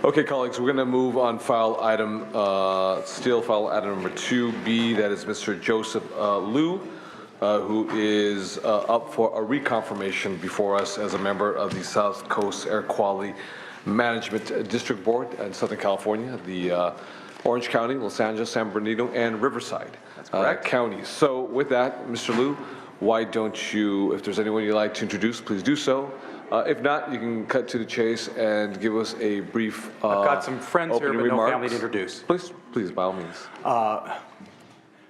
Okay, colleagues, we're going to move on file item, still file item number 2B. That is Mr. Joseph Liu, who is up for a reconfirmation before us as a member of the South Coast Air Quality Management District Board in Southern California, the Orange County, Los Angeles, San Bernardino, and Riverside counties. So with that, Mr. Liu, why don't you, if there's anyone you'd like to introduce, please do so. If not, you can cut to the chase and give us a brief I've got some friends here, but remarks. no family to introduce. Please, by all means.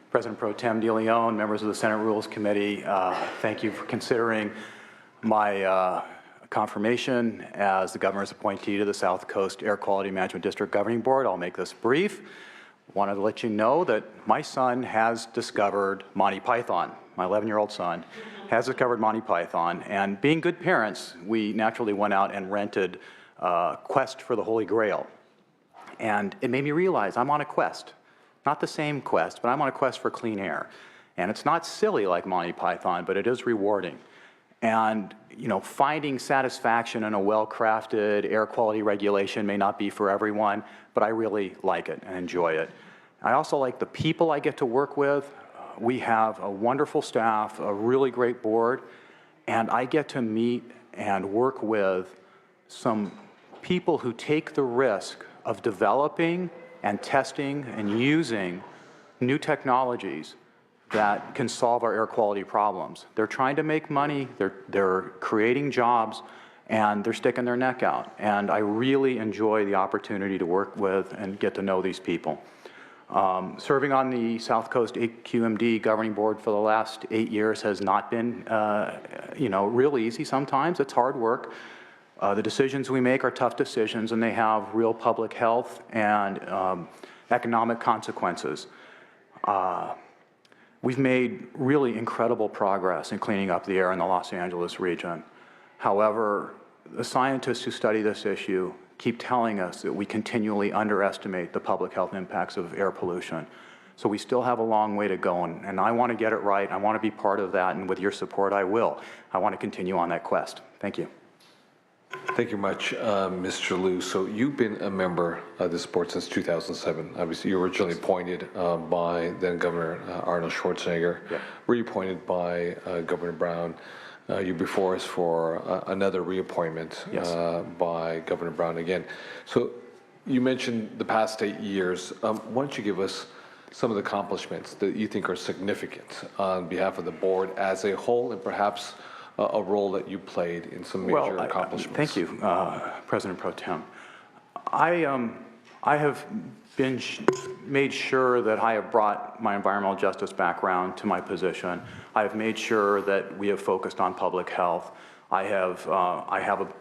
President Pro Tem DeLeon, members of the Senate Rules Committee, thank you for considering my confirmation as the governor's appointee to the South Coast Air Quality Management District Governing Board. I'll make this brief. Wanted to let you know that my son has discovered Monty Python. My 11-year-old son has discovered Monty Python, and being good parents, we naturally went out and rented Quest for the Holy Grail. And it made me realize I'm on a quest. Not the same quest, but I'm on a quest for clean air. And it's not silly like Monty Python, but it is rewarding. And you know, finding satisfaction in a well-crafted air quality regulation may not be for everyone, but I really like it and enjoy it. I also like the people I get to work with. We have a wonderful staff, a really great board, and I get to meet and work with some people who take the risk of developing and testing and using new technologies that can solve our air quality problems. They're trying to make money, they're creating jobs, and they're sticking their neck out. And I really enjoy the opportunity to work with and get to know these people. Serving on the South Coast AQMD Governing Board for the last 8 years has not been, you know, real easy sometimes. It's hard work. The decisions we make are tough decisions, and they have real public health and economic consequences. We've made really incredible progress in cleaning up the air in the Los Angeles region. However, the scientists who study this issue keep telling us that we continually underestimate the public health impacts of air pollution. So we still have a long way to go, and I want to get it right. I want to be part of that, and with your support, I will. I want to continue on that quest. Thank you. Thank you much, Mr. Liu. So you've been a member of this board since 2007. Obviously, you were originally appointed by then Governor Arnold Schwarzenegger, reappointed by Governor Brown. You're before us for another reappointment by Governor Brown again. So you mentioned the past 8 years. Why don't you give us some of the accomplishments that you think are significant on behalf of the board as a whole, and perhaps a role that you played in some major accomplishments? Thank you, President Pro Tem. I have been made sure that I have brought my environmental justice background to my position. I have made sure that we have focused on public health. I have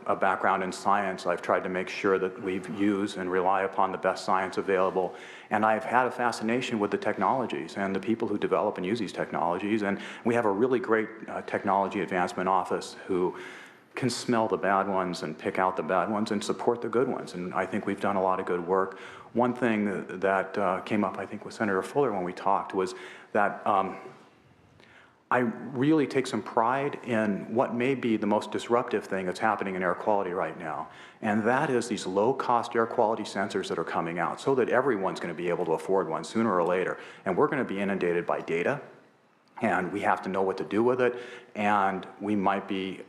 a background in science. I've tried to make sure that we use and rely upon the best science available. And I've had a fascination with the technologies and the people who develop and use these technologies. And we have a really great technology advancement office who can smell the bad ones and pick out the bad ones and support the good ones. And I think we've done a lot of good work. One thing that came up, I think, with Senator Fuller when we talked was that I really take some pride in what may be the most disruptive thing that's happening in air quality right now. And that is these low-cost air quality sensors that are coming out so that everyone's going to be able to afford one sooner or later. And we're going to be inundated by data, and we have to know what to do with it, and we might be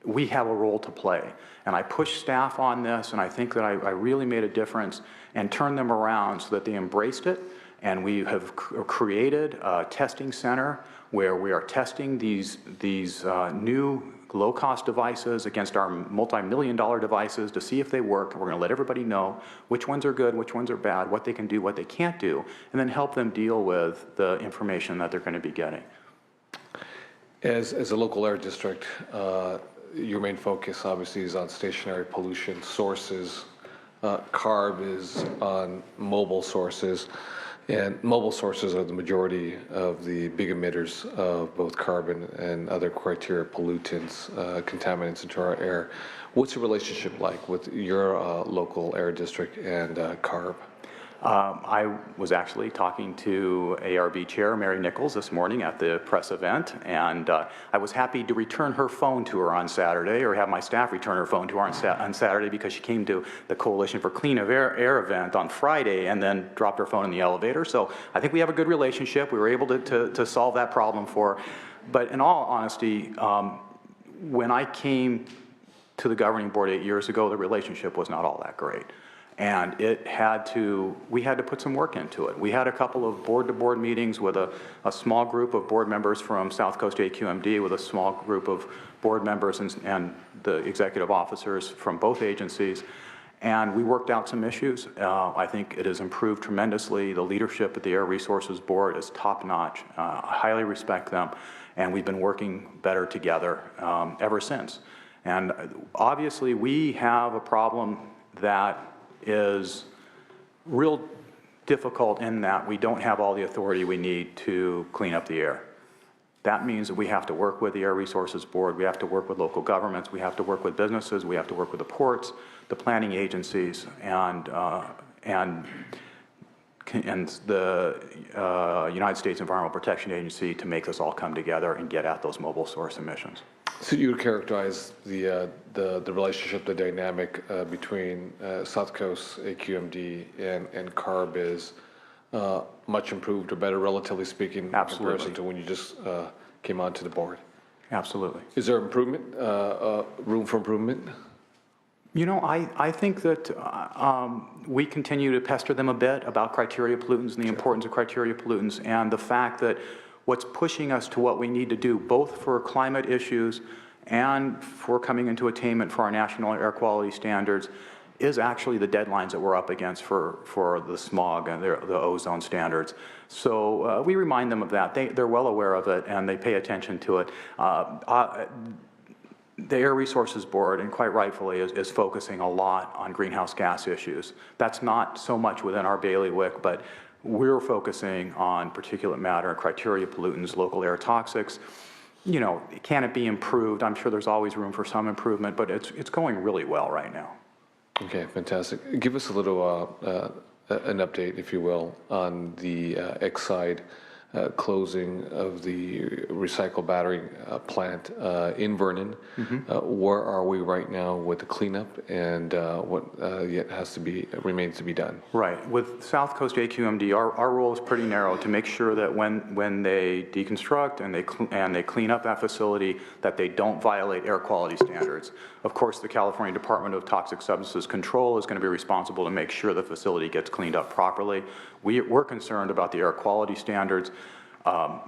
we have a role to play. And I pushed staff on this, and I think that I really made a difference and turned them around so that they embraced it. And we have created a testing center where we are testing these new low-cost devices against our multi-million-dollar devices to see if they work. We're going to let everybody know which ones are good, which ones are bad, what they can do, what they can't do, and then help them deal with the information that they're going to be getting. As a local air district, your main focus obviously is on stationary pollution sources. CARB is on mobile sources, and mobile sources are the majority of the big emitters of both carbon and other criteria pollutants, contaminants into our air. What's the relationship like with your local air district and CARB? I was actually talking to ARB Chair Mary Nichols this morning at the press event, and I was happy to return her phone to her on Saturday, or have my staff return her phone to her on Saturday, because she came to the Coalition for Clean Air event on Friday and then dropped her phone in the elevator. So I think we have a good relationship. We were able to solve that problem for her. But in all honesty, when I came to the governing board 8 years ago, the relationship was not all that great. And we had to put some work into it. We had a couple of board-to-board meetings with a small group of board members from South Coast AQMD, with a small group of board members and the executive officers from both agencies. And we worked out some issues. I think it has improved tremendously. The leadership at the Air Resources Board is top-notch. I highly respect them. And we've been working better together ever since. And obviously, we have a problem that is real difficult in that we don't have all the authority we need to clean up the air. That means that we have to work with the Air Resources Board, we have to work with local governments, we have to work with businesses, we have to work with the ports, the planning agencies, and the United States Environmental Protection Agency to make this all come together and get at those mobile source emissions. So you would characterize the relationship, the dynamic between South Coast AQMD and CARB is much improved or better, relatively speaking, in comparison to when you just came onto the board? Absolutely. Is there improvement, room for improvement? You know, I think that we continue to pester them a bit about criteria pollutants and the importance of criteria pollutants, and the fact that what's pushing us to what we need to do, both for climate issues and for coming into attainment for our national air quality standards, is actually the deadlines that we're up against for the smog and the ozone standards. So we remind them of that. They're well aware of it, and they pay attention to it. The Air Resources Board, and quite rightfully, is focusing a lot on greenhouse gas issues. That's not so much within our bailiwick, but we're focusing on particulate matter, criteria pollutants, local air toxics. You know, can it be improved? I'm sure there's always room for some improvement, but it's going really well right now. Okay, fantastic. Give us a little an update, if you will, on the Exide closing of the recycle battery plant in Vernon. Where are we right now with the cleanup, and what yet remains to be done? Right. With South Coast AQMD, our role is pretty narrow to make sure that when they deconstruct and they clean up that facility, that they don't violate air quality standards. Of course, the California Department of Toxic Substances Control is going to be responsible to make sure the facility gets cleaned up properly. We're concerned about the air quality standards.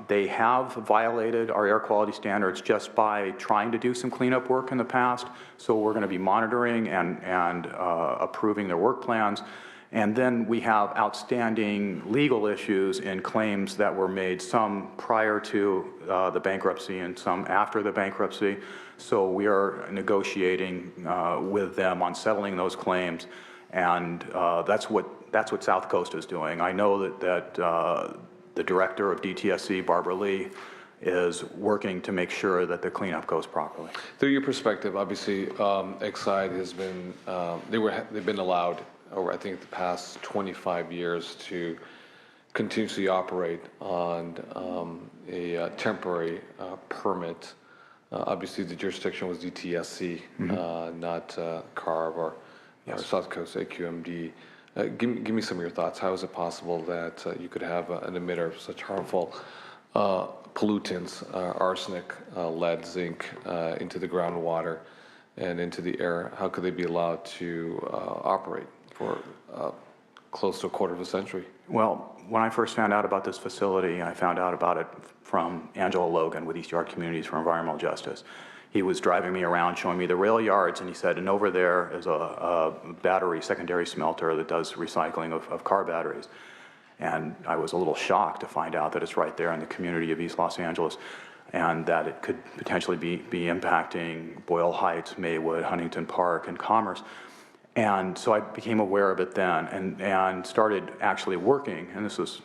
They have violated our air quality standards just by trying to do some cleanup work in the past, so we're going to be monitoring and approving their work plans. And then we have outstanding legal issues in claims that were made, some prior to the bankruptcy and some after the bankruptcy. So we are negotiating with them on settling those claims, and that's what South Coast is doing. I know that the director of DTSC, Barbara Lee, is working to make sure that the cleanup goes properly. Through your perspective, obviously, Exide has been they've been allowed over, I think, the past 25 years to continuously operate on a temporary permit. Obviously, the jurisdiction was DTSC, not CARB or South Coast AQMD. Give me some of your thoughts. How is it possible that you could have an emitter of such harmful pollutants, arsenic, lead, zinc, into the groundwater and into the air? How could they be allowed to operate for close to a quarter of a century? Well, when I first found out about this facility, I found out about it from Angela Logan with East Yard Communities for Environmental Justice. He was driving me around, showing me the rail yards, and he said, and over there is a battery, secondary smelter that does recycling of car batteries. And I was a little shocked to find out that it's right there in the community of East Los Angeles, and that it could potentially be impacting Boyle Heights, Maywood, Huntington Park, and Commerce. And so I became aware of it then, and started actually working, and this was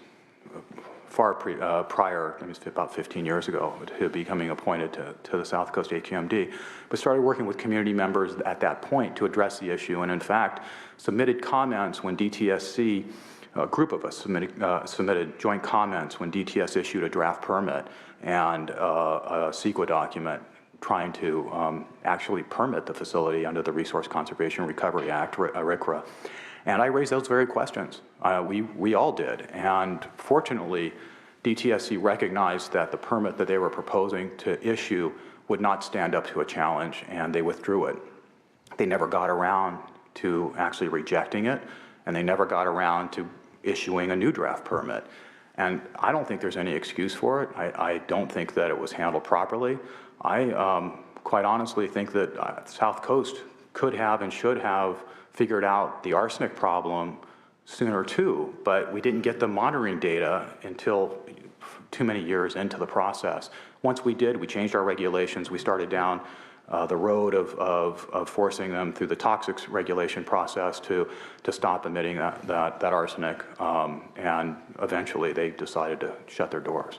far prior, I mean, about 15 years ago, to becoming appointed to the South Coast AQMD, but started working with community members at that point to address the issue, and in fact, submitted comments when DTSC a group of us submitted joint comments when DTS issued a draft permit and a CEQA document trying to actually permit the facility under the Resource Conservation Recovery Act, RCRA. And I raised those very questions. We all did. And fortunately, DTSC recognized that the permit that they were proposing to issue would not stand up to a challenge, and they withdrew it. They never got around to actually rejecting it, and they never got around to issuing a new draft permit. And I don't think there's any excuse for it. I don't think that it was handled properly. I quite honestly think that South Coast could have and should have figured out the arsenic problem sooner too, but we didn't get the monitoring data until too many years into the process. Once we did, we changed our regulations. We started down the road of forcing them through the toxics regulation process to stop emitting that arsenic, and eventually they decided to shut their doors.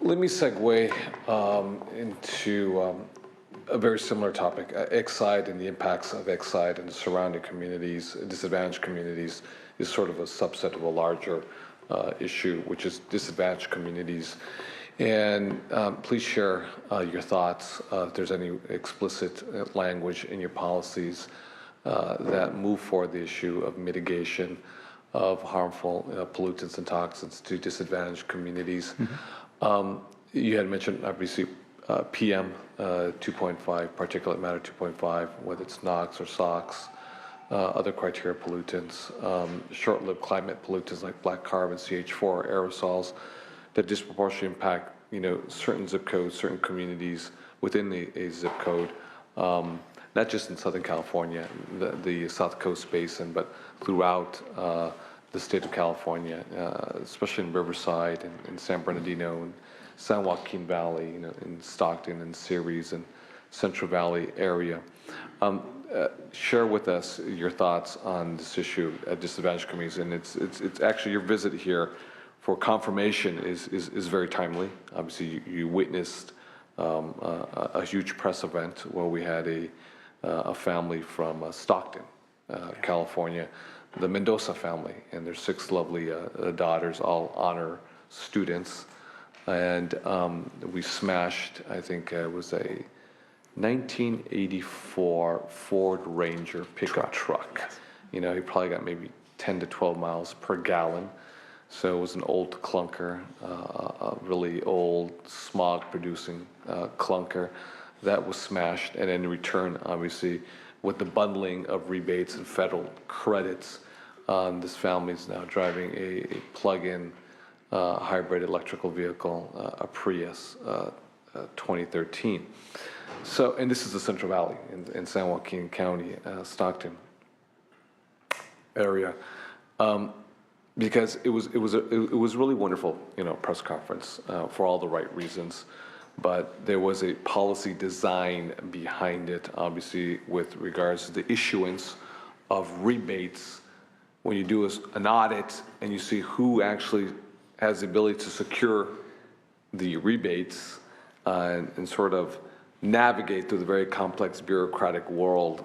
Let me segue into a very similar topic, Exide and the impacts of Exide and the surrounding communities, disadvantaged communities, is sort of a subset of a larger issue, which is disadvantaged communities. And please share your thoughts if there's any explicit language in your policies that move forward the issue of mitigation of harmful pollutants and toxins to disadvantaged communities. Mm-hmm. You had mentioned, obviously, PM 2.5, particulate matter 2.5, whether it's NOx or SOx, other criteria pollutants, short-lived climate pollutants like black carbon, CH4, aerosols, that disproportionately impact, certain zip codes, certain communities within a zip code, not just in Southern California, the South Coast Basin, but throughout the state of California, especially in Riverside and San Bernardino and San Joaquin Valley, in Stockton and Ceres and Central Valley area. Share with us your thoughts on this issue at disadvantaged communities, and it's actually your visit here for confirmation is very timely. Obviously, you witnessed a huge press event where we had a family from Stockton, California, the Mendoza family, and their 6 lovely daughters, all honor students. And we smashed, I think it was a 1984 Ford Ranger pickup truck. He probably got maybe 10 to 12 miles per gallon. So it was an old clunker, a really old smog-producing clunker that was smashed. And in return, obviously, with the bundling of rebates and federal credits, this family is now driving a plug-in hybrid electrical vehicle, a Prius 2013. So, and this is the Central Valley in San Joaquin County, Stockton area. Because it was really wonderful, press conference for all the right reasons, but there was a policy design behind it, obviously, with regards to the issuance of rebates. When you do an audit and you see who actually has the ability to secure the rebates and sort of navigate through the very complex bureaucratic world.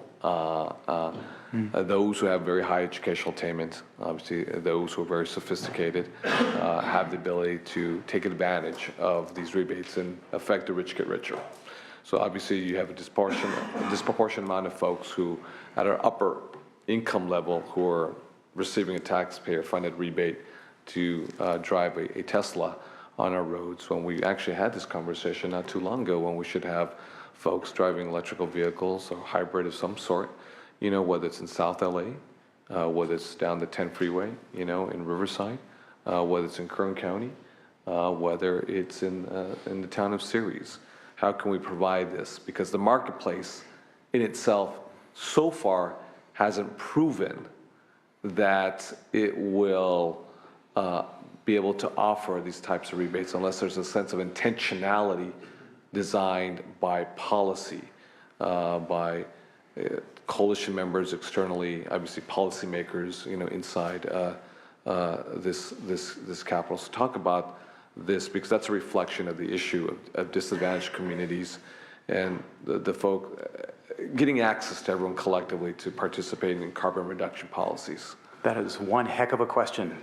Those who have very high educational attainment, obviously those who are very sophisticated, have the ability to take advantage of these rebates and affect the rich get richer. So obviously you have a disproportionate amount of folks who at our upper income level who are receiving a taxpayer-funded rebate to drive a Tesla on our roads, when we actually had this conversation not too long ago, when we should have folks driving electrical vehicles or hybrid of some sort, whether it's in South LA, whether it's down the 10 freeway, in Riverside, whether it's in Kern County, whether it's in the town of Ceres. How can we provide this? Because the marketplace in itself so far hasn't proven that it will be able to offer these types of rebates unless there's a sense of intentionality designed by policy, by coalition members externally, obviously policymakers, inside this capital. So talk about this, because that's a reflection of the issue of disadvantaged communities and the folk getting access to everyone collectively to participate in carbon reduction policies. That is one heck of a question,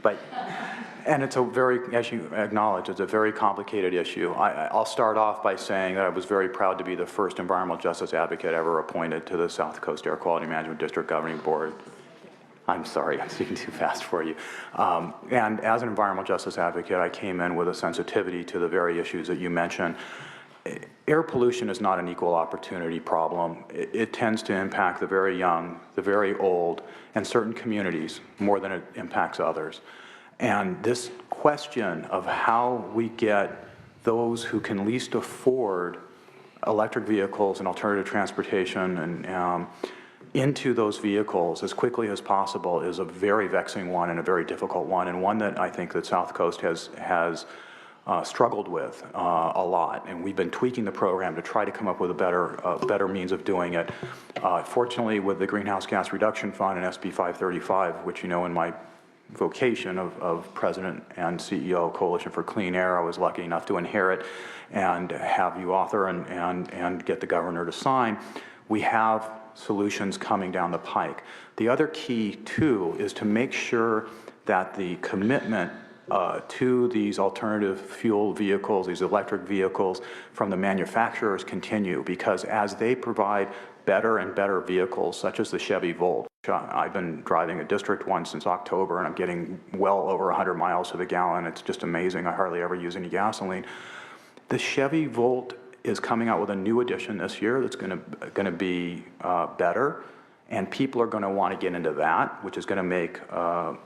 and it's a very, as you acknowledge, it's a very complicated issue. I'll start off by saying that I was very proud to be the first environmental justice advocate ever appointed to the South Coast Air Quality Management District Governing Board. I'm sorry, I'm speaking too fast for you. And as an environmental justice advocate, I came in with a sensitivity to the very issues that you mentioned. Air pollution is not an equal opportunity problem. It tends to impact the very young, the very old, and certain communities more than it impacts others. And this question of how we get those who can least afford electric vehicles and alternative transportation and into those vehicles as quickly as possible is a very vexing one and a very difficult one, and one that I think that South Coast has struggled with a lot, and we've been tweaking the program to try to come up with a better means of doing it. Fortunately, with the Greenhouse Gas Reduction Fund and SB 535, which you know in my vocation of President and CEO of Coalition for Clean Air, I was lucky enough to inherit and have you author and get the governor to sign. We have solutions coming down the pike. The other key, too, is to make sure that the commitment to these alternative fuel vehicles, these electric vehicles from the manufacturers continue, because as they provide better and better vehicles, such as the Chevy Volt. I've been driving a District 1 since October, and I'm getting well over 100 miles to the gallon. It's just amazing. I hardly ever use any gasoline. The Chevy Volt is coming out with a new edition this year that's going to be better, and people are going to want to get into that, which is going to make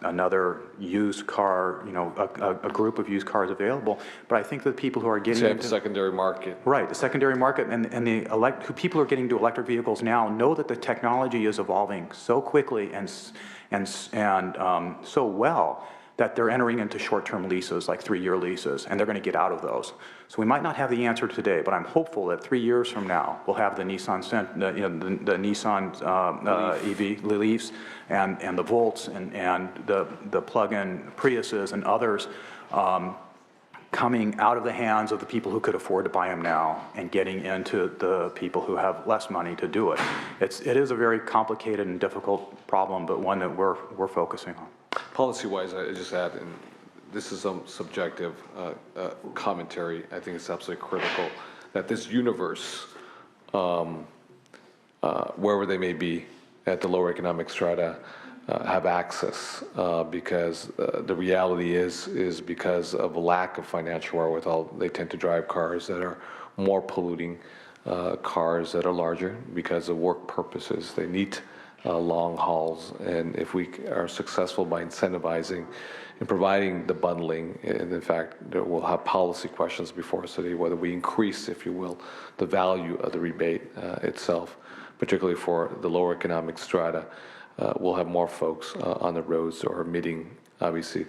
another used car, a group of used cars available. But I think that people who are getting into the secondary market, right, the secondary market, and who people who are getting to electric vehicles now know that the technology is evolving so quickly and so well that they're entering into short-term leases, like 3-year leases, and they're going to get out of those. So we might not have the answer today, but I'm hopeful that 3 years from now we'll have the Nissan Nissan EV Leafs and the Volts and the plug-in Priuses and others coming out of the hands of the people who could afford to buy them now and getting into the people who have less money to do it. It is a very complicated and difficult problem, but one that we're focusing on. Policy-wise, I just add, and this is some subjective commentary, I think it's absolutely critical that this universe, wherever they may be at the lower economic strata, have access, because the reality is because of a lack of financial wherewithal, they tend to drive cars that are more polluting, cars that are larger because of work purposes. They need long hauls, and if we are successful by incentivizing and providing the bundling, and in fact we'll have policy questions before us today, whether we increase, if you will, the value of the rebate itself, particularly for the lower economic strata, we'll have more folks on the roads or emitting, obviously,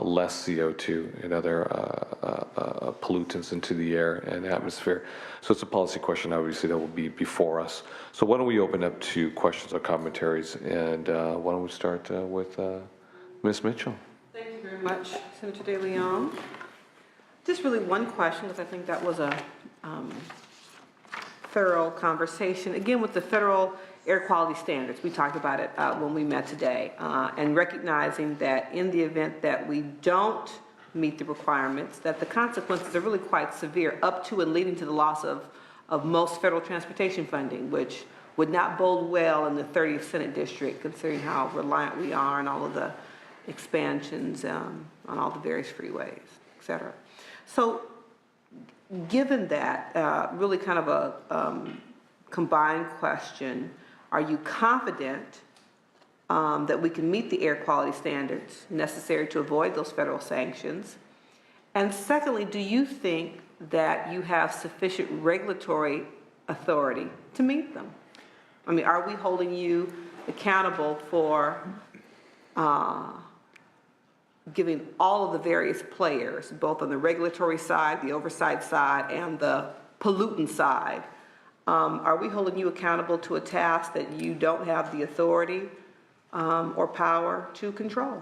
less CO2 and other pollutants into the air and atmosphere. So it's a policy question, obviously, that will be before us. So why don't we open up to questions or commentaries, and why don't we start with Ms. Mitchell? Thank you very much, Senator De Leon. Just really one question, because I think that was a thorough conversation. Again, with the federal air quality standards, we talked about it when we met today, and recognizing that in the event that we don't meet the requirements, that the consequences are really quite severe, up to and leading to the loss of most federal transportation funding, which would not bode well in the 30th Senate District, considering how reliant we are on all of the expansions on all the various freeways, et cetera. So given that, really kind of a combined question, are you confident that we can meet the air quality standards necessary to avoid those federal sanctions? And secondly, do you think that you have sufficient regulatory authority to meet them? I mean, are we holding you accountable for giving all of the various players, both on the regulatory side, the oversight side, and the pollutant side, are we holding you accountable to a task that you don't have the authority or power to control?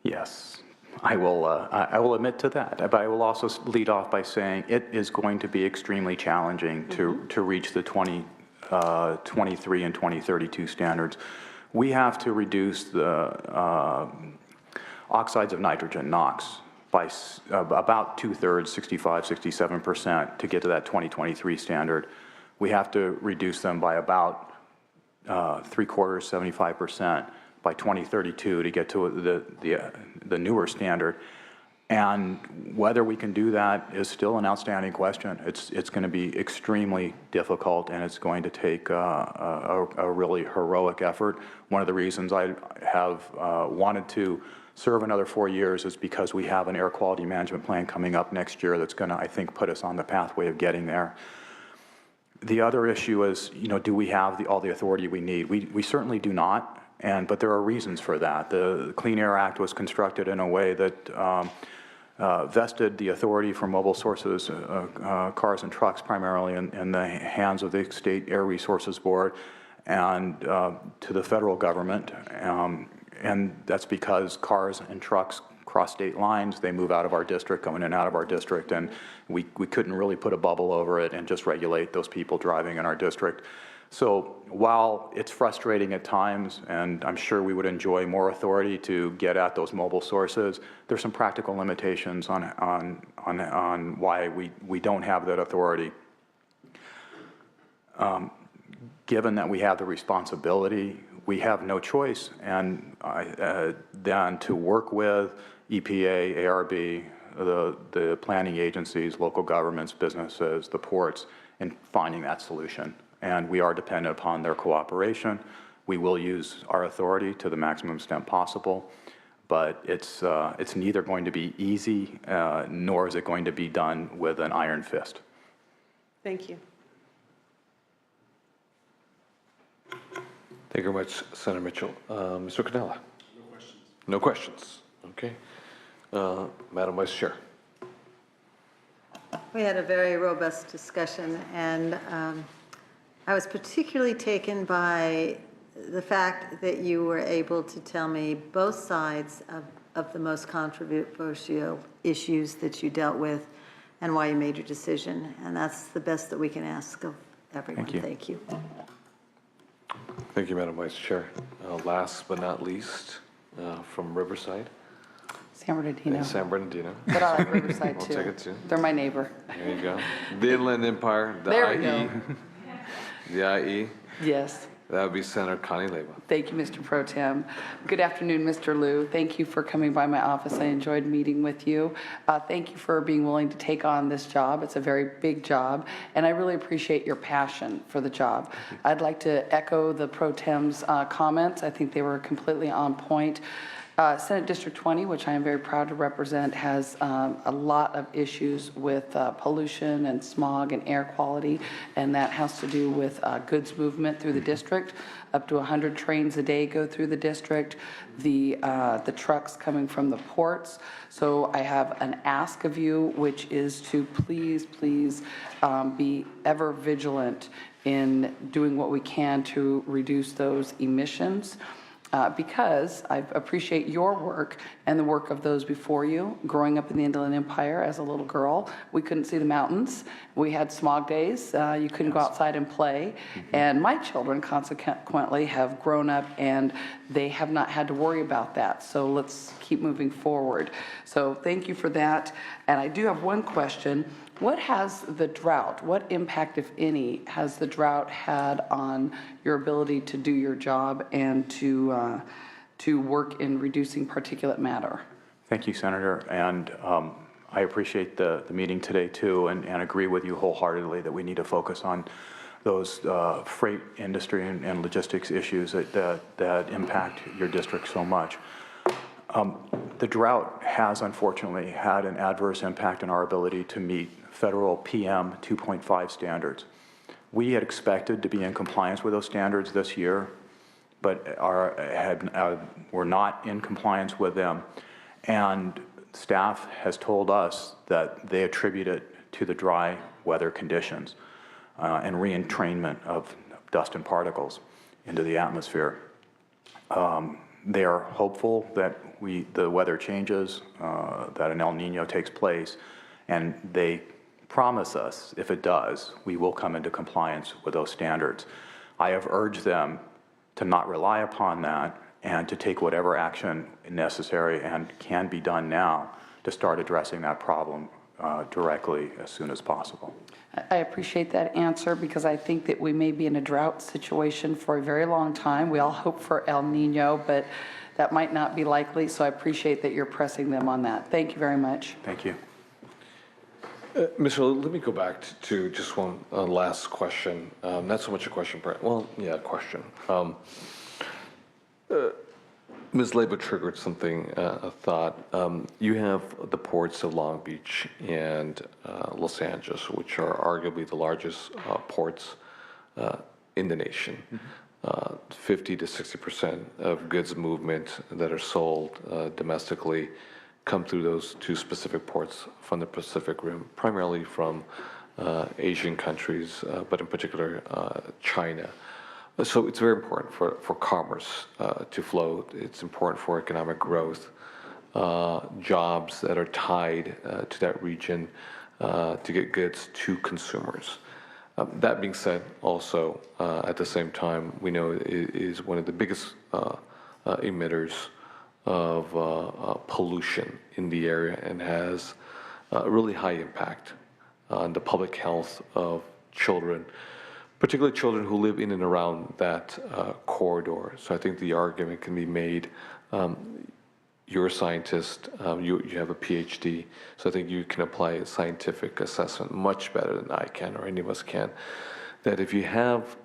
Yes, I will admit to that, but I will also lead off by saying it is going to be extremely challenging to reach the 2023 and 2032 standards we have to reduce the oxides of nitrogen, NOx, by about 2/3, 65, 67% to get to that 2023 standard. We have to reduce them by about 3/4, 75% by 2032 to get to the newer standard. And whether we can do that is still an outstanding question. It's going to be extremely difficult, and it's going to take a really heroic effort. One of the reasons I have wanted to serve another 4 years is because we have an air quality management plan coming up next year that's going to, I think, put us on the pathway of getting there. The other issue is, do we have all the authority we need? We certainly do not, but there are reasons for that. The Clean Air Act was constructed in a way that vested the authority for mobile sources, cars and trucks primarily, in the hands of the State Air Resources Board and to the federal government. And that's because cars and trucks cross state lines, they move out of our district, go in and out of our district, and we couldn't really put a bubble over it and just regulate those people driving in our district. So while it's frustrating at times, and I'm sure we would enjoy more authority to get at those mobile sources, there's some practical limitations on why we don't have that authority. Given that we have the responsibility, we have no choice and than to work with EPA, ARB, the planning agencies, local governments, businesses, the ports, in finding that solution. And we are dependent upon their cooperation. We will use our authority to the maximum extent possible, but it's neither going to be easy, nor is it going to be done with an iron fist. Thank you. Thank you very much, Senator Mitchell. Mr. Cannella? No questions. No questions. Okay. Madam Vice Chair. We had a very robust discussion, and I was particularly taken by the fact that you were able to tell me both sides of the most controversial issues that you dealt with and why you made your decision. And that's the best that we can ask of everyone. Thank you. Thank you. Thank you, Madam Vice Chair. Last but not least, from Riverside. San Bernardino. And San Bernardino. But I like Riverside I'll too. take it too. They're my neighbor. There you go. The Inland Empire, the There IE. we go. The IE. Yes. That would be Senator Connie Leyva. Thank you, Mr. Pro Tem. Good afternoon, Mr. Liu. Thank you for coming by my office. I enjoyed meeting with you. Thank you for being willing to take on this job. It's a very big job, and I really appreciate your passion for the job. I'd like to echo the Pro Tem's comments. I think they were completely on point. Senate District 20, which I am very proud to represent, has a lot of issues with pollution and smog and air quality, and that has to do with goods movement through the district. Up to 100 trains a day go through the district, the trucks coming from the ports. So I have an ask of you, which is to please be ever vigilant in doing what we can to reduce those emissions. Because I appreciate your work and the work of those before you. Growing up in the Inland Empire as a little girl, we couldn't see the mountains. We had smog days. You couldn't go outside and play. And my children, consequently, have grown up and they have not had to worry about that. So let's keep moving forward. So thank you for that. And I do have one question. What has the drought, what impact, if any, has the drought had on your ability to do your job and to work in reducing particulate matter? Thank you, Senator. And I appreciate the meeting today, too, and agree with you wholeheartedly that we need to focus on those freight industry and logistics issues that impact your district so much. The drought has, unfortunately, had an adverse impact on our ability to meet federal PM 2.5 standards. We had expected to be in compliance with those standards this year, but were not in compliance with them. And staff has told us that they attribute it to the dry weather conditions and re-entrainment of dust and particles into the atmosphere. They are hopeful that the weather changes, that an El Nino takes place, and they promise us, if it does, we will come into compliance with those standards. I have urged them to not rely upon that and to take whatever action necessary and can be done now to start addressing that problem directly as soon as possible. I appreciate that answer because I think that we may be in a drought situation for a very long time. We all hope for El Nino, but that might not be likely, so I appreciate that you're pressing them on that. Thank you very much. Thank you. Mr. Liu, let me go back to just one last question. Not so much a question, but, well, yeah, a question. Ms. Leyba triggered something, a thought. You have the ports of Long Beach and Los Angeles, which are arguably the largest ports in the nation. 50 to 60% of goods movement that are sold domestically come through those two specific ports from the Pacific Rim, primarily from Asian countries, but in particular China. So it's very important for commerce to flow. It's important for economic growth, jobs that are tied to that region to get goods to consumers. That being said, also, at the same time, we know it is one of the biggest emitters of pollution in the area and has a really high impact on the public health of children, particularly children who live in and around that corridor. So I think the argument can be made. You're a scientist, you have a PhD, so I think you can apply a scientific assessment much better than I can or any of us can, that if you have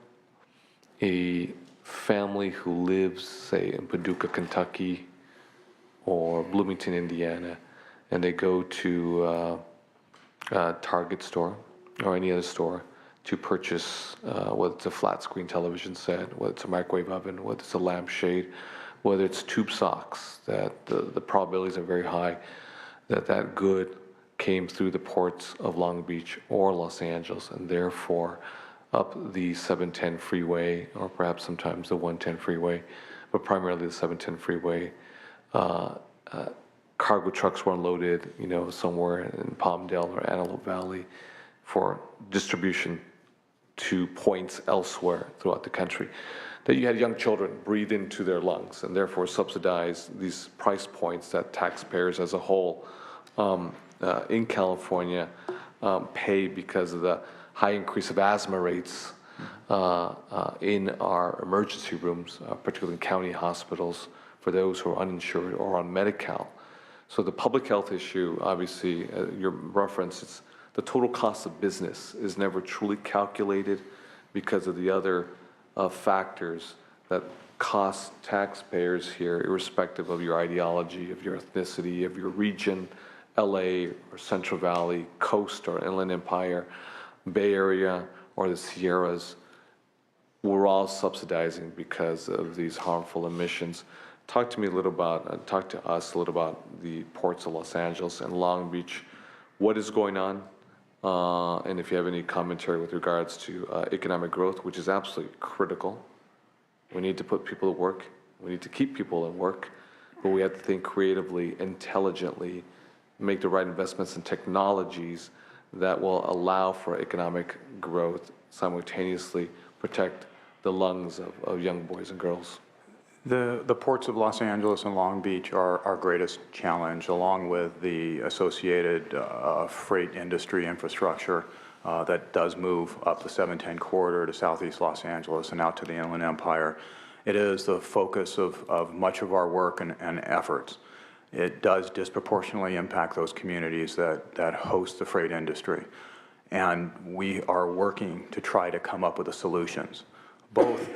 a family who lives, say, in Paducah, Kentucky, or Bloomington, Indiana, and they go to a Target store or any other store to purchase, whether it's a flat screen television set, whether it's a microwave oven, whether it's a lampshade, whether it's tube socks, that the probabilities are very high that that good came through the ports of Long Beach or Los Angeles, and therefore up the 710 freeway, or perhaps sometimes the 110 freeway, but primarily the 710 freeway. Cargo trucks were unloaded, somewhere in Palmdale or Antelope Valley for distribution to points elsewhere throughout the country. That you had young children breathe into their lungs and therefore subsidize these price points that taxpayers as a whole in California pay because of the high increase of asthma rates in our emergency rooms, particularly in county hospitals, for those who are uninsured or on Medi-Cal. So the public health issue, obviously, your reference, it's the total cost of business is never truly calculated because of the other factors that cost taxpayers here, irrespective of your ideology, of your ethnicity, of your region, LA or Central Valley, Coast or Inland Empire, Bay Area or the Sierras. We're all subsidizing because of these harmful emissions. Talk to me a little about, talk to us a little about the ports of Los Angeles and Long Beach. What is going on? And if you have any commentary with regards to economic growth, which is absolutely critical. We need to put people to work. We need to keep people at work. But we have to think creatively, intelligently, make the right investments in technologies that will allow for economic growth, simultaneously protect the lungs of young boys and girls. The ports of Los Angeles and Long Beach are our greatest challenge, along with the associated freight industry infrastructure that does move up the 710 corridor to southeast Los Angeles and out to the Inland Empire. It is the focus of much of our work and efforts. It does disproportionately impact those communities that host the freight industry. And we are working to try to come up with the solutions, both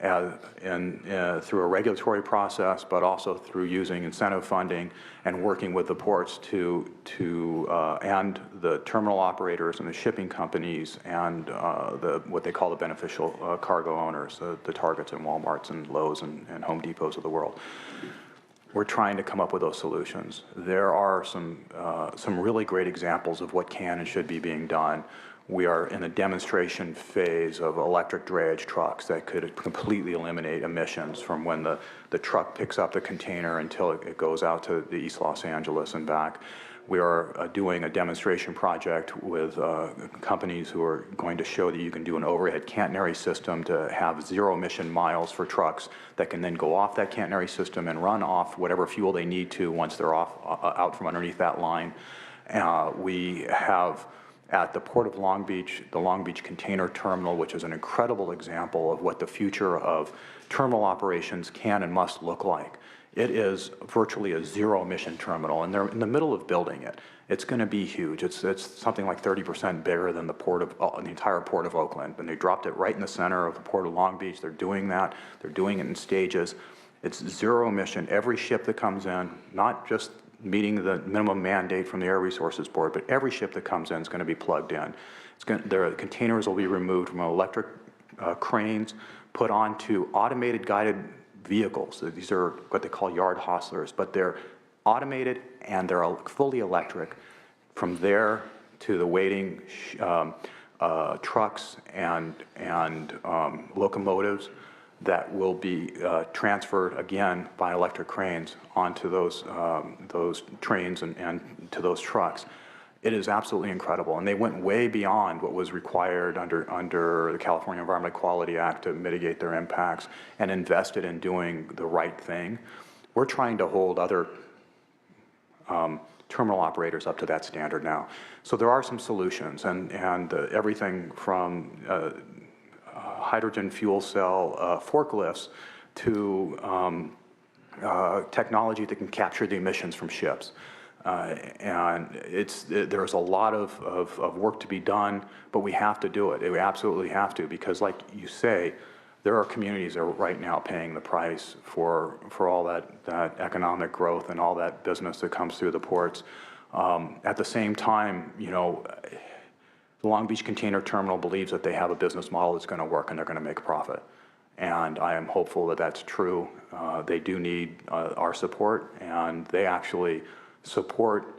through a regulatory process, but also through using incentive funding and working with the ports and the terminal operators and the shipping companies and what they call the beneficial cargo owners, the Targets and Walmarts and Lowe's and Home Depots of the world. We're trying to come up with those solutions. There are some really great examples of what can and should be being done. We are in a demonstration phase of electric drayage trucks that could completely eliminate emissions from when the truck picks up the container until it goes out to the East Los Angeles and back. We are doing a demonstration project with companies who are going to show that you can do an overhead catenary system to have zero emission miles for trucks that can then go off that catenary system and run off whatever fuel they need to once they're out from underneath that line. We have at the Port of Long Beach, the Long Beach Container Terminal, which is an incredible example of what the future of terminal operations can and must look like. It is virtually a zero-emission terminal, and they're in the middle of building it. It's going to be huge. It's something like 30% bigger than the entire Port of Oakland, and they dropped it right in the center of the Port of Long Beach. They're doing that. They're doing it in stages. It's zero emission. Every ship that comes in, not just meeting the minimum mandate from the Air Resources Board, but every ship that comes in is going to be plugged in. The containers will be removed from electric cranes, put onto automated guided vehicles. These are what they call yard hostlers, but they're automated and they're fully electric. From there to the waiting trucks and locomotives that will be transferred again by electric cranes onto those trains and to those trucks. It is absolutely incredible, and they went way beyond what was required under the California Environmental Quality Act to mitigate their impacts and invested in doing the right thing. We're trying to hold other terminal operators up to that standard now. So there are some solutions, and everything from hydrogen fuel cell forklifts to technology that can capture the emissions from ships. And there's a lot of work to be done, but we have to do it. We absolutely have to, because like you say, there are communities that are right now paying the price for all that economic growth and all that business that comes through the ports. At the same time, you know, the Long Beach Container Terminal believes that they have a business model that's going to work and they're going to make a profit. And I am hopeful that that's true. They do need our support, and they actually support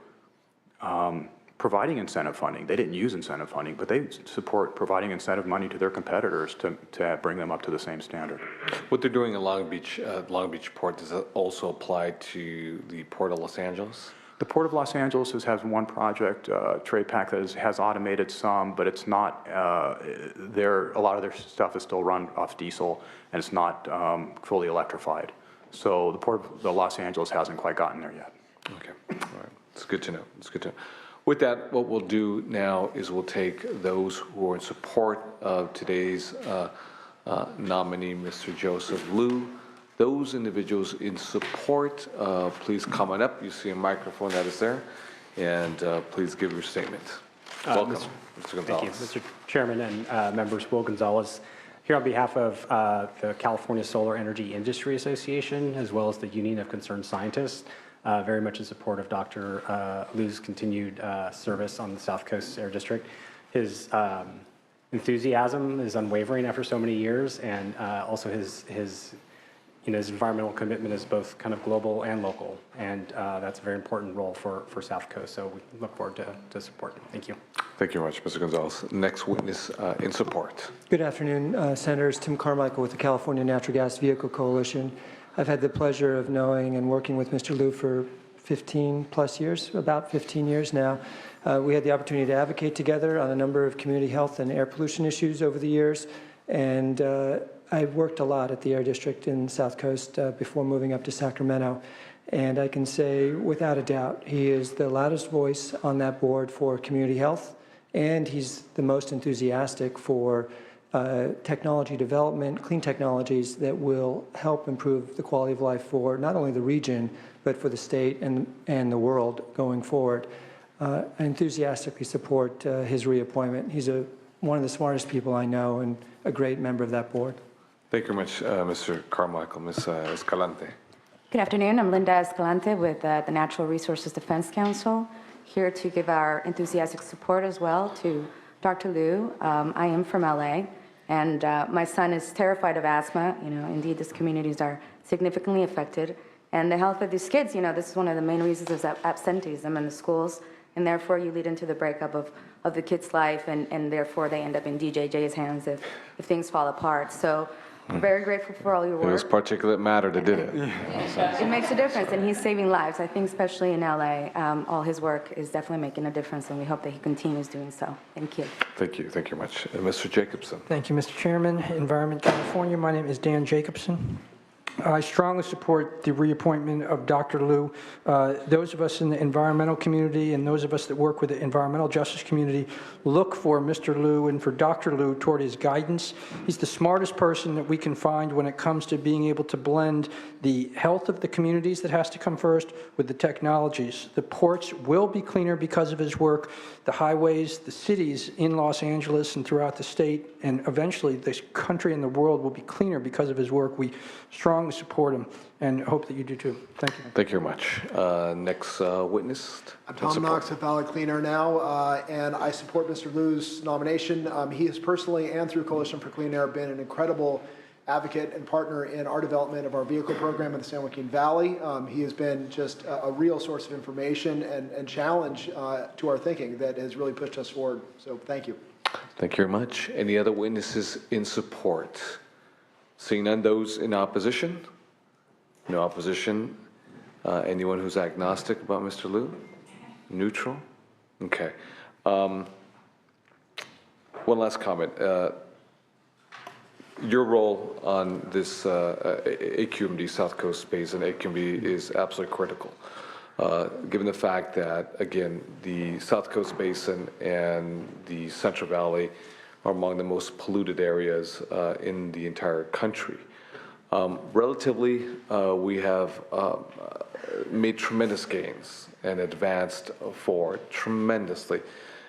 providing incentive funding. They didn't use incentive funding, but they support providing incentive money to their competitors to bring them up to the same standard. What they're doing in Long Beach Port, does that also apply to the Port of Los Angeles? The Port of Los Angeles has one project, Trade Pack, that has automated some, but it's not, a lot of their stuff is still run off diesel, and it's not fully electrified. So the Port of Los Angeles hasn't quite gotten there yet. Okay, all right. It's good to know. It's good to know. With that, what we'll do now is we'll take those who are in support of today's nominee, Mr. Joseph Liu. Those individuals in support, please come on up. You see a microphone that is there, and please give your statement. Welcome, Mr. Gonzalez. Thank you, Mr. Chairman and members. Will Gonzalez here on behalf of the California Solar Energy Industry Association, as well as the Union of Concerned Scientists. Very much in support of Dr. Liu's continued service on the South Coast Air District. His enthusiasm is unwavering after so many years, and also his environmental commitment is both kind of global and local, and that's a very important role for South Coast. So we look forward to support. Thank you. Thank you very much, Mr. Gonzalez. Next witness in support. Good afternoon, Senators. Tim Carmichael with the California Natural Gas Vehicle Coalition. I've had the pleasure of knowing and working with Mr. Liu for 15 plus years, about 15 years now. We had the opportunity to advocate together on a number of community health and air pollution issues over the years, and I worked a lot at the Air District in South Coast before moving up to Sacramento. And I can say without a doubt, he is the loudest voice on that board for community health, and he's the most enthusiastic for technology development, clean technologies that will help improve the quality of life for not only the region, but for the state and the world going forward. I enthusiastically support his reappointment. He's one of the smartest people I know and a great member of that board. Thank you very much, Mr. Carmichael. Ms. Escalante. Good afternoon. I'm Linda Escalante with the Natural Resources Defense Council, here to give our enthusiastic support as well to Dr. Liu. I am from LA, and my son is terrified of asthma. You know, indeed, these communities are significantly affected. And the health of these kids, you know, this is one of the main reasons of absenteeism in the schools, and therefore you lead into the breakup of the kid's life, and therefore they end up in DJJ's hands if things fall apart. So We're very grateful for all your It was work. particulate matter that did it. It makes a difference, and he's saving lives. I think especially in LA, all his work is definitely making a difference, and we hope that he continues doing so. Thank you. Thank you very much. And Mr. Jacobson. Thank you, Mr. Chairman. Environment California, my name is Dan Jacobson. I strongly support the reappointment of Dr. Liu. Those of us in the environmental community and those of us that work with the environmental justice community look for Mr. Liu and for Dr. Liu toward his guidance. He's the smartest person that we can find when it comes to being able to blend the health of the communities that has to come first with the technologies. The ports will be cleaner because of his work. The highways, the cities in Los Angeles and throughout the state, and eventually this country and the world will be cleaner because of his work. We strongly support him and hope that you do too. Thank you. Thank you very much. Next witness. I'm Tom Knox with Valley Clean Air Now, and I support Mr. Liu's nomination. He has personally and through Coalition for Clean Air been an incredible advocate and partner in our development of our vehicle program in the San Joaquin Valley. He has been just a real source of information and challenge to our thinking that has really pushed us forward. So thank you. Thank you very much. Any other witnesses in support? Seeing none, those in opposition? No opposition. Anyone who's agnostic about Mr. Liu? Neutral? Okay. One last comment. Your role on this AQMD, South Coast Basin AQMD, is absolutely critical. Given the fact that, again, the South Coast Basin and the Central Valley are among the most polluted areas in the entire country. Relatively, we have made tremendous gains and advanced forward tremendously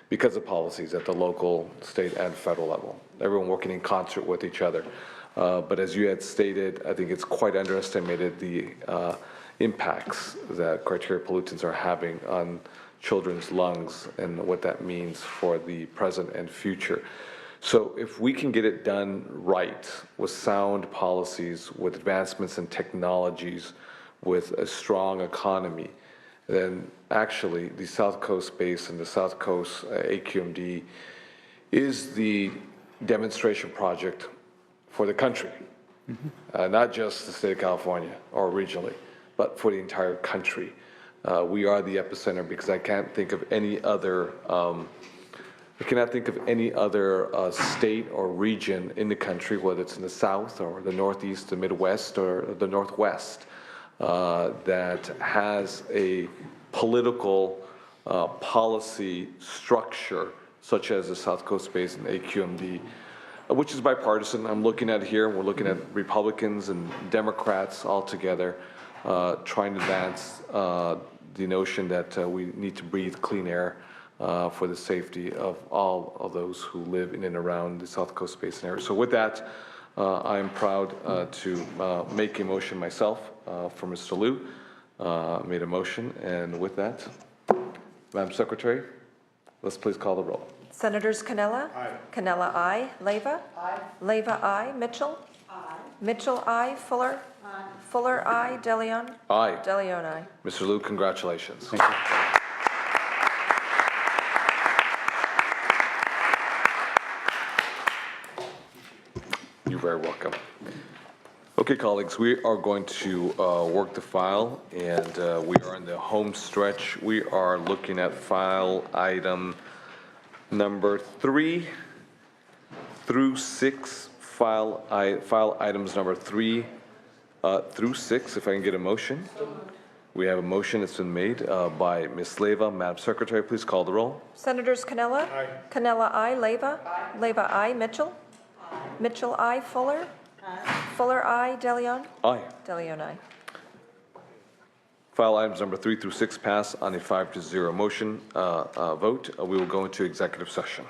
because of policies at the local, state, and federal level. Everyone working in concert with each other. But as you had stated, I think it's quite underestimated the impacts that criteria pollutants are having on children's lungs and what that means for the present and future. So if we can get it done right with sound policies, with advancements in technologies, with a strong economy, then actually the South Coast Basin, the South Coast AQMD is the demonstration project for the country, not just the state of California or regionally, but for the entire country. We are the epicenter because I can't think of any other state or region in the country, whether it's in the South or the Northeast, the Midwest, or the Northwest, that has a political policy structure such as the South Coast Basin AQMD, which is bipartisan. I'm looking at here, we're looking at Republicans and Democrats all together trying to advance the notion that we need to breathe clean air for the safety of all of those who live in and around the South Coast Basin area. So with that, I am proud to make a motion myself for Mr. Liu. Made a motion, and with that, Madam Secretary, let's please call the roll. Senators Canella? Aye. Canella, aye. Leyva? Aye. Leyva, aye. Mitchell? Aye. Mitchell, aye. Fuller? Aye. Fuller, aye. DeLeon? Aye. DeLeon, aye. Mr. Liu, congratulations. Thank you. You're very welcome. Okay, colleagues, we are going to work the file, and we are in the home stretch. We are looking at file item number 3 through 6, file items number 3 through 6, if I can get a motion. We have a motion that's been made by Ms. Leyva. Madam Secretary, please call the roll. Senators Canella? Aye. Canella, aye. Leyva? Aye. Leyva, aye. Mitchell? Aye. Mitchell, aye. Fuller? Aye. Fuller, aye. DeLeon? Aye. DeLeon, aye. File items number 3 through 6 pass on a 5-0 motion vote. We will go into executive session.